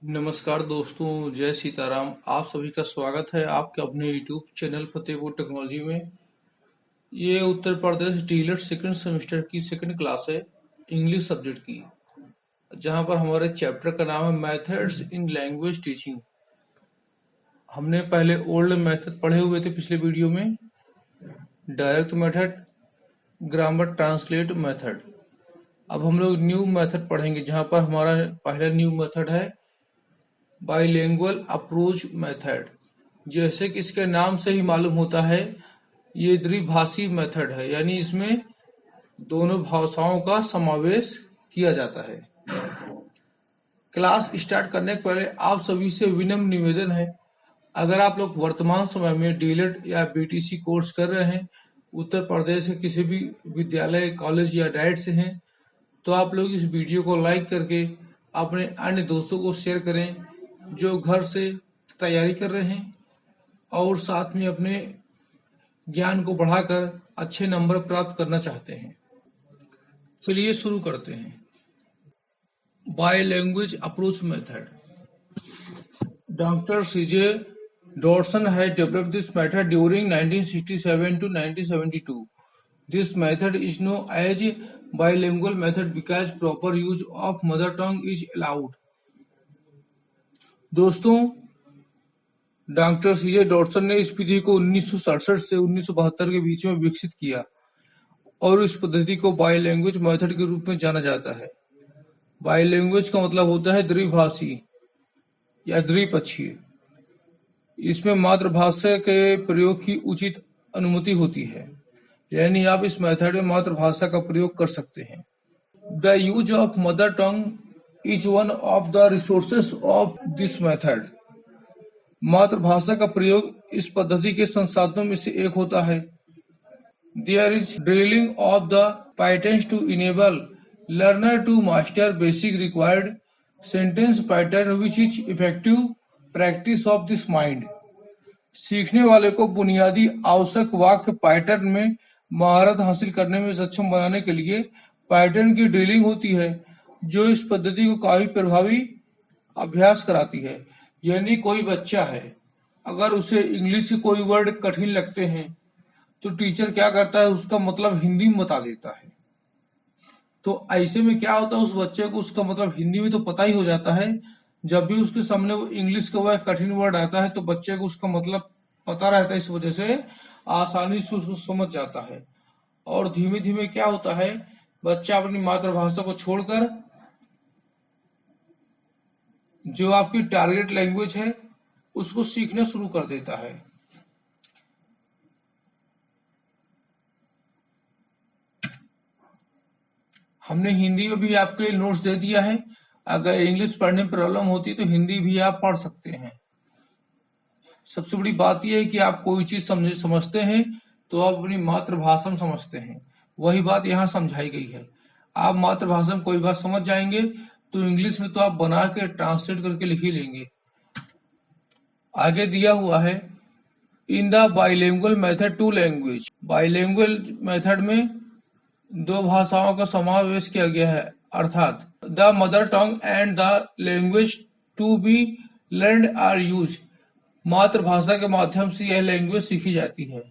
नमस्कार दोस्तों, जय सीताराम। आप सभी का स्वागत है आपके अपने यूट्यूब चैनल फतेहपुर टेक्नोलॉजी में। ये Uttar Pradesh dealer second semester की सेकंड क्लास है इंग्लिश सब्जेक्ट की, जहां पर हमारे चैप्टर का नाम है मेथड्स इन लैंग्वेज टीचिंग। हमने पहले ओल्ड मेथड पढ़े हुए थे पिछले वीडियो में, direct method, grammar translate method. अब हम लोग न्यू मेथड पढ़ेंगे, जहां पर हमारा पहला न्यू मेथड है बाइलिंगुअल अप्रोच मेथड। जैसे कि इसके नाम से ही मालूम होता है, ये द्विभाषी मेथड है, यानी इसमें दोनों भाषाओं का समावेश किया जाता है। क्लास स्टार्ट करने के पहले आप सभी से विनम्र निवेदन है, अगर आप लोग वर्तमान समय में डीएलएड या बीटीसी कोर्स कर रहे हैं, उत्तर प्रदेश के किसी भी विद्यालय, कॉलेज या डाइट से हैं, तो आप लोग इस वीडियो को लाइक करके अपने अन्य दोस्तों को शेयर करें जो घर से तैयारी कर रहे हैं और साथ में अपने ज्ञान को बढ़ाकर अच्छे नंबर प्राप्त करना चाहते हैं। चलिए शुरू करते हैं। Bilingual approach method. Doctor CJ Dodson has developed this method during 1967 to 1972. This method is known as bilingual method because proper use of mother tongue is allowed. दोस्तों, डॉक्टर सीजे डॉटसन ने इस विधि को 1967 से 1972 के बीच में विकसित किया और इस पद्धति को बाइलैंग्वेज मेथड के रूप में जाना जाता है। बाइलैंग्वेज का मतलब होता है द्विभाषी या द्विपक्षीय। इसमें मातृभाषा के प्रयोग की उचित अनुमति होती है, यानी आप इस मेथड में मातृभाषा का प्रयोग कर सकते हैं। The use of mother tongue is one of the resources of this method. मातृभाषा का प्रयोग इस पद्धति के संसाधनों में से एक होता है। There is drilling of the patterns to enable learner to master basic required sentence pattern which is effective practice of this mind. सीखने वाले को बुनियादी आवश्यक वाक्य पैटर्न में महारत हासिल करने में सक्षम बनाने के लिए पैटर्न की ड्रिलिंग होती है, जो इस पद्धति को काफी प्रभावी अभ्यास कराती है। यानी कोई बच्चा है, अगर उसे इंग्लिश के कोई वर्ड कठिन लगते हैं तो टीचर क्या करता है, उसका मतलब हिंदी में बता देता है। तो ऐसे में क्या होता है, उस बच्चे को उसका मतलब हिंदी में तो पता ही हो जाता है। जब भी उसके सामने वो इंग्लिश का वह कठिन वर्ड आता है तो बच्चे को उसका मतलब पता रहता है, इस वजह से आसानी से उसको समझ जाता है। और धीमे धीमे क्या होता है, बच्चा अपनी मातृभाषा को छोड़कर जो आपकी टारगेट लैंग्वेज है उसको सीखना शुरू कर देता है। हमने हिंदी में भी आपके लिए नोट्स दे दिया है, अगर इंग्लिश पढ़ने में प्रॉब्लम होती है तो हिंदी भी आप पढ़ सकते हैं। सबसे बड़ी बात यह है कि आप कोई चीज समझते हैं तो आप अपनी मातृभाषा में समझते हैं, वही बात यहाँ समझाई गई है। आप मातृभाषा में कोई बात समझ जाएंगे तो इंग्लिश में तो आप बना के ट्रांसलेट करके लिख ही लेंगे। आगे दिया हुआ है, in the bilingual method to language. Bilingual method में दो भाषाओं का समावेश किया गया है, अर्थात the mother tongue and the language to be learned are use. मातृभाषा के माध्यम से यह लैंग्वेज सीखी जाती है।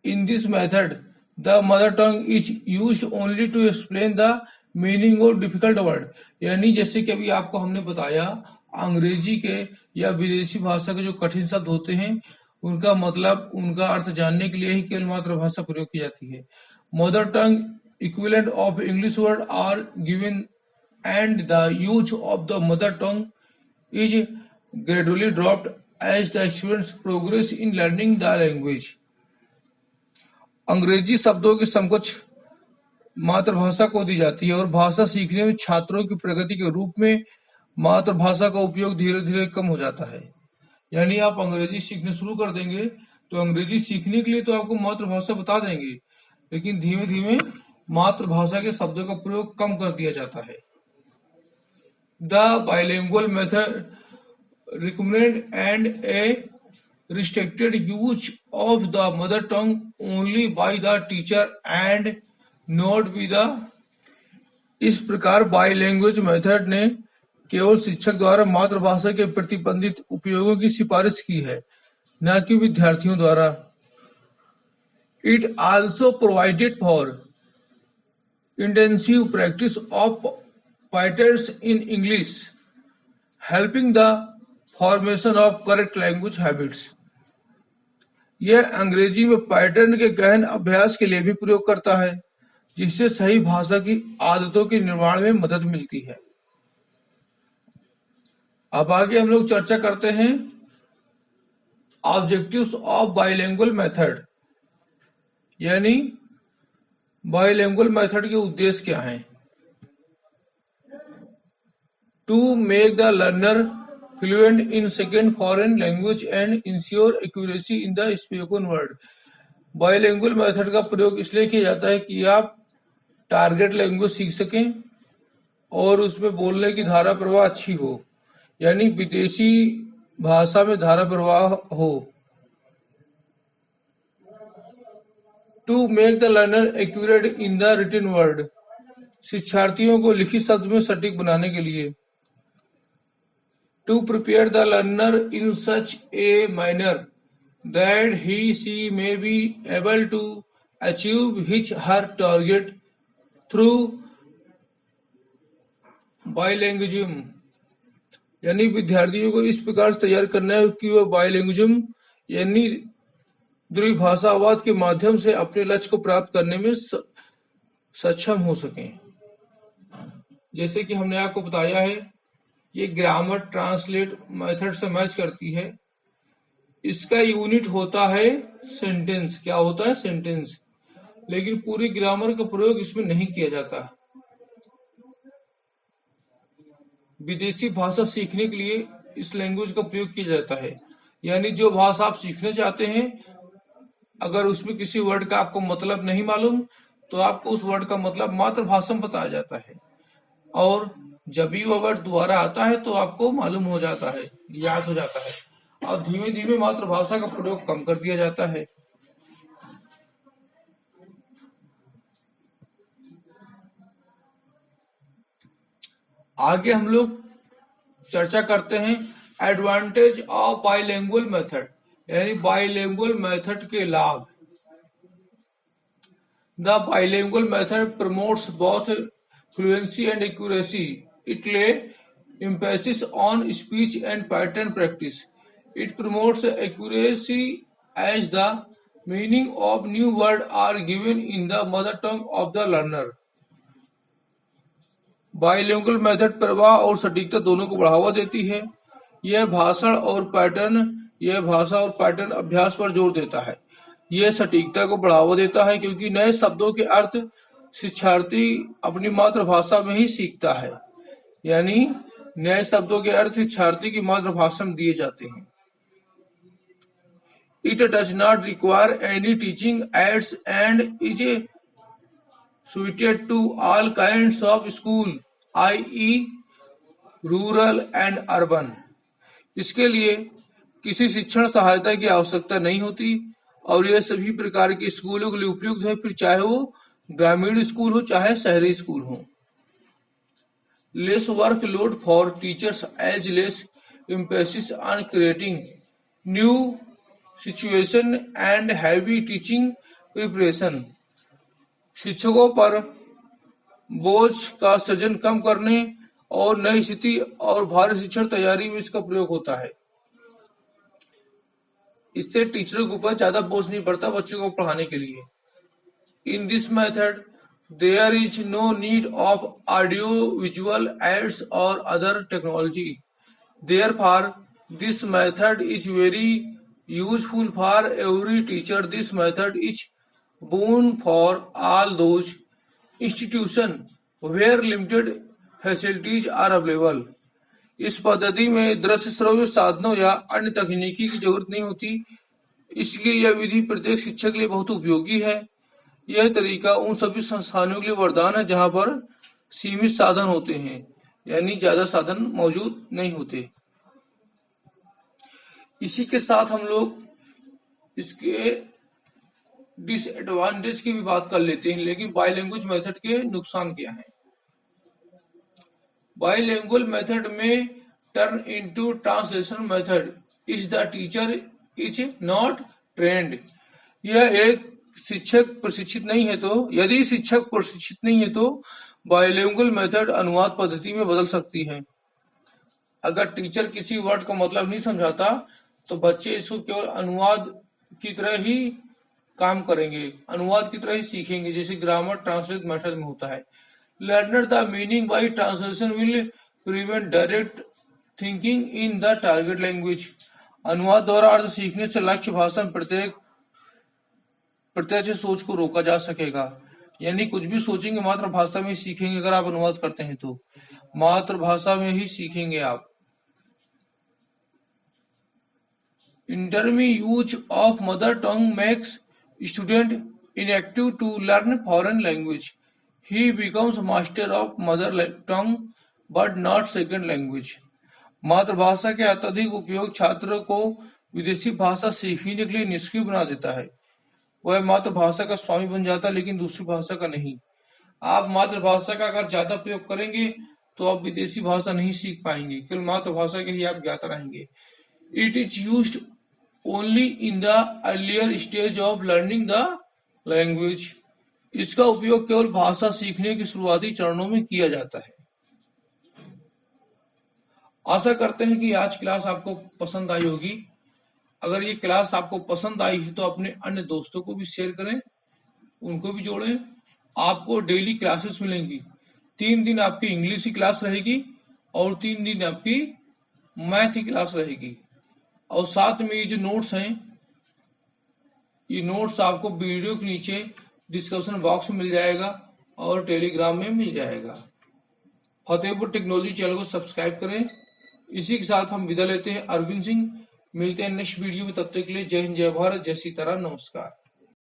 In this method the mother tongue is used only to explain the meaning of difficult word. यानी जैसे कि अभी आपको हमने बताया, अंग्रेजी के या विदेशी भाषा के जो कठिन शब्द होते हैं उनका मतलब, उनका अर्थ जानने के लिए ही केवल मातृभाषा प्रयोग की जाती है। Mother tongue equivalent of English word are given and the use of the mother tongue is gradually dropped as the students progress in learning the language. अंग्रेजी शब्दों के समकक्ष मातृभाषा को दी जाती है और भाषा सीखने में छात्रों की प्रगति के रूप में मातृभाषा का उपयोग धीरे धीरे कम हो जाता है। यानी आप अंग्रेजी सीखने शुरू कर देंगे तो अंग्रेजी सीखने के लिए तो आपको मातृभाषा बता देंगे, लेकिन धीमे धीमे मातृभाषा के शब्दों का प्रयोग कम कर दिया जाता है। The bilingual method recommend and a restricted use of the mother tongue only by the teacher and not by the इस प्रकार बाइलैंग्वेज मेथड ने केवल शिक्षक द्वारा मातृभाषा के प्रतिबंधित उपयोगों की सिफारिश की है, न कि विद्यार्थियों द्वारा। It also provided for intensive practice of patterns in English, helping the formation of correct language habits. यह अंग्रेजी में पैटर्न के गहन अभ्यास के लिए भी प्रयोग करता है, जिससे सही भाषा की आदतों के निर्माण में मदद मिलती है। अब आगे हम लोग चर्चा करते हैं ऑब्जेक्टिव्स ऑफ बाइलिंगुअल मेथड, यानी बाइलिंगुअल मेथड के उद्देश्य क्या हैं। To make the learner fluent in second foreign language and ensure accuracy in the spoken word. Bilingual method का प्रयोग इसलिए किया जाता है कि आप टारगेट लैंग्वेज सीख सकें और उसमें बोलने की धारा प्रवाह अच्छी हो, यानी विदेशी भाषा में धारा प्रवाह हो। To make the learner accurate in the written word, शिक्षार्थियों को लिखित शब्द में सटीक बनाने के लिए। To prepare the learner in such a manner that he she may be able to achieve his her target through bilingualism, यानी विद्यार्थियों को इस प्रकार से तैयार करना है कि वह बाइलिंगुइज्म यानी द्विभाषावाद के माध्यम से अपने लक्ष्य को प्राप्त करने में सक्षम हो सकें। जैसे कि हमने आपको बताया है, ये ग्रामर ट्रांसलेट मेथड से मैच करती है। इसका यूनिट होता है सेंटेंस। क्या होता है? सेंटेंस। लेकिन पूरी ग्रामर का प्रयोग इसमें नहीं किया जाता। विदेशी भाषा सीखने के लिए इस लैंग्वेज का प्रयोग किया जाता है, यानी जो भाषा आप सीखना चाहते हैं, अगर उसमें किसी वर्ड का आपको मतलब नहीं मालूम तो आपको उस वर्ड का मतलब मातृभाषा में बताया जाता है, और जब भी वह वर्ड दोबारा आता है तो आपको मालूम हो जाता है, याद हो जाता है, और धीमे धीमे मातृभाषा का प्रयोग कम कर दिया जाता है। आगे हम लोग चर्चा करते हैं एडवांटेज ऑफ बाइलिंगुअल मेथड, यानी बाइलिंगुअल मेथड के लाभ। The bilingual method promotes both fluency and accuracy. It ले emphasis on speech and pattern practice. It promotes accuracy as the meaning of new words are given in the mother tongue of the learner. Bilingual method प्रवाह और सटीकता दोनों को बढ़ावा देती है। यह भाषा और पैटर्न अभ्यास पर जोर देता है। यह सटीकता को बढ़ावा देता है क्योंकि नए शब्दों के अर्थ शिक्षार्थी अपनी मातृभाषा में ही सीखता है, यानी नए शब्दों के अर्थ शिक्षार्थी की मातृभाषा में दिए जाते हैं। It does not require any teaching aids and is suited to all kinds of school, i.e. Rural and urban. इसके लिए किसी शिक्षण सहायता की आवश्यकता नहीं होती और यह सभी प्रकार के स्कूलों के लिए उपयुक्त है, फिर चाहे वो ग्रामीण स्कूल हो चाहे शहरी स्कूल हो। Less workload for teachers as less emphasis on creating new situation and heavy teaching preparation। शिक्षकों पर बोझ का सृजन कम करने और नई स्थिति और भारी शिक्षण तैयारी में इसका प्रयोग होता है। इससे टीचरों के ऊपर ज्यादा बोझ नहीं पड़ता बच्चों को पढ़ाने के लिए। In this method, there is no need of audio visual aids or other technology. Therefore, this method is very useful for every teacher. This method is boon for all those institutions where limited facilities are available. इस पद्धति में दृश्य श्रव्य साधनों या अन्य तकनीकी की जरूरत नहीं होती, इसलिए यह विधि प्रत्येक शिक्षक के लिए बहुत उपयोगी है। यह तरीका उन सभी संस्थानों के लिए वरदान है जहां पर सीमित साधन होते हैं, यानी ज्यादा साधन मौजूद नहीं होते। इसी के साथ हम लोग इसके डिसएडवांटेज की भी बात कर लेते हैं, लेकिन बाइलैंग्वेज मेथड के नुकसान क्या हैं। Bilingual method may turn into translation method if the teacher is not trained. यह एक शिक्षक प्रशिक्षित नहीं है तो यदि शिक्षक प्रशिक्षित नहीं है तो बायलिंगुअल मेथड अनुवाद पद्धति में बदल सकती है। अगर टीचर किसी वर्ड का मतलब नहीं समझाता तो बच्चे इसको केवल अनुवाद की तरह ही काम करेंगे, अनुवाद की तरह ही सीखेंगे, जैसे ग्रामर ट्रांसलेट मेथड में होता है। Learner the meaning bye translation will prevent direct thinking in the target language. अनुवाद द्वारा अर्थ सीखने से लक्ष्य भाषा में प्रत्यक्ष सोच को रोका जा सकेगा। यानी कुछ भी सोचेंगे मातृभाषा में ही सीखेंगे। अगर आप अनुवाद करते हैं तो मातृभाषा में ही सीखेंगे आप। Intermittent use of mother tongue makes student inactive to learn foreign language. He becomes master of mother tongue but not second language. मातृभाषा के अत्यधिक उपयोग छात्र को विदेशी भाषा सीखने के लिए निष्क्रिय बना देता है। वह मातृभाषा का स्वामी बन जाता है लेकिन दूसरी भाषा का नहीं। आप मातृभाषा का अगर ज्यादा प्रयोग करेंगे तो आप विदेशी भाषा नहीं सीख पाएंगे, केवल मातृभाषा के ही आप ज्ञाता रहेंगे। It is used only in the earlier stage of learning the language. इसका उपयोग केवल भाषा सीखने के शुरुआती चरणों में किया जाता है। आशा करते हैं कि आज क्लास आपको पसंद आई होगी। अगर ये क्लास आपको पसंद आई है तो अपने अन्य दोस्तों को भी शेयर करें, उनको भी जोड़ें। आपको डेली क्लासेस मिलेंगी। 3 दिन आपकी इंग्लिश की क्लास रहेगी और 3 दिन आपकी मैथ की क्लास रहेगी। और साथ में ये जो नोट्स हैं, ये नोट्स आपको वीडियो के नीचे डिस्कशन बॉक्स में मिल जाएगा और टेलीग्राम में मिल जाएगा। फतेहपुर टेक्नोलॉजी चैनल को सब्सक्राइब करें। इसी के साथ हम विदा लेते हैं। अरविंद सिंह, मिलते हैं नेक्स्ट वीडियो में। तब तक के लिए जय हिंद, जय भारत, जय सीताराम, नमस्कार।